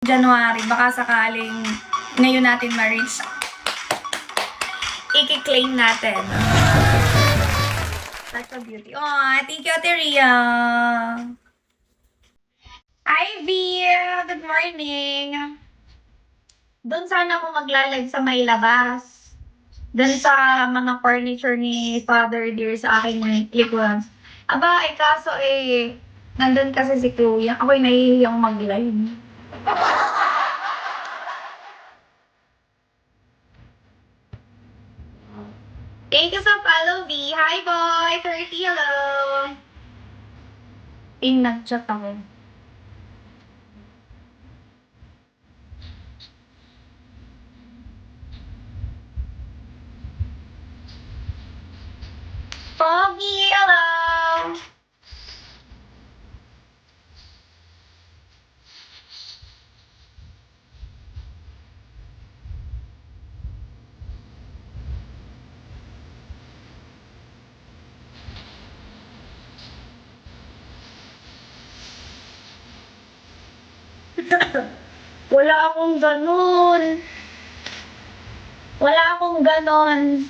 January, baka sakaling ngayon natin ma-reach. I-claim natin. Such a beauty. Oh, thank you, Ate Ria. Ivy, good morning. Doon sana ako magla-live sa may labas. Doon sa mga furniture ni Father Dear sa aking likuran. Aba, kaso nandun kasi si Kuya. Ako'y nahihiyang mag-live. Thank you sa follow, B. Hi, boy! 30, hello! Nag-chat ako. Pogi, hello! Wala akong ganun. Wala akong ganon.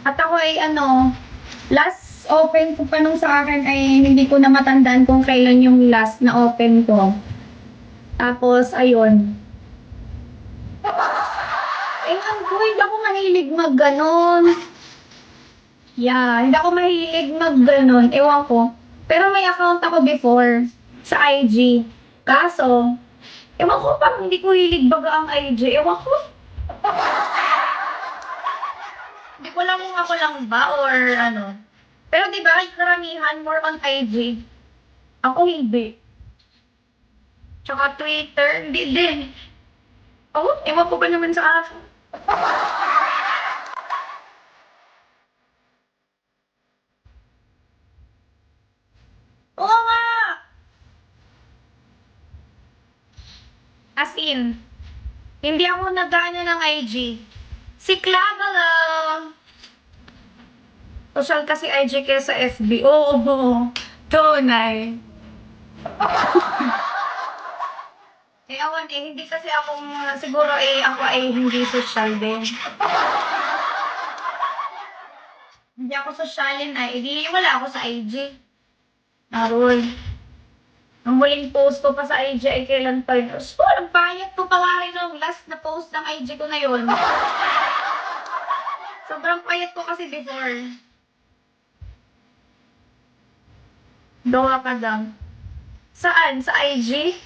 At ako last open ko pa nung sa akin ay hindi ko na matandaan kung kailan yung last na open ko. Tapos, ayun. Ewan ko, hindi ako mahilig mag-ganon. Yeah, hindi ako mahilig mag-ganon. Ewan ko. Pero may account ako before sa IG. Kaso, ewan ko, parang hindi ko hilig baga ang IG. Ewan ko. Hindi ko lang kung ako lang ba or ano. Pero di ba, karamihan more on IG. Ako hindi. Tsaka Twitter, hindi din. Oh, ewan ko ba naman sa akin. Oo nga! As in, hindi ako nag-ano ng IG. Si Clara lang. Social kasi IG kesa FB. Oo. Tunay. Awan hindi kasi ako, siguro ako hindi social din. Hindi ako sosyalin hindi wala ako sa IG. Naroon. Ang muling post ko pa sa IG ay kailan pa yun. So, ang payat ko pa nga rin ng last na post ng IG ko na yun. Sobrang payat ko kasi before. Doha ka lang. Saan? Sa IG?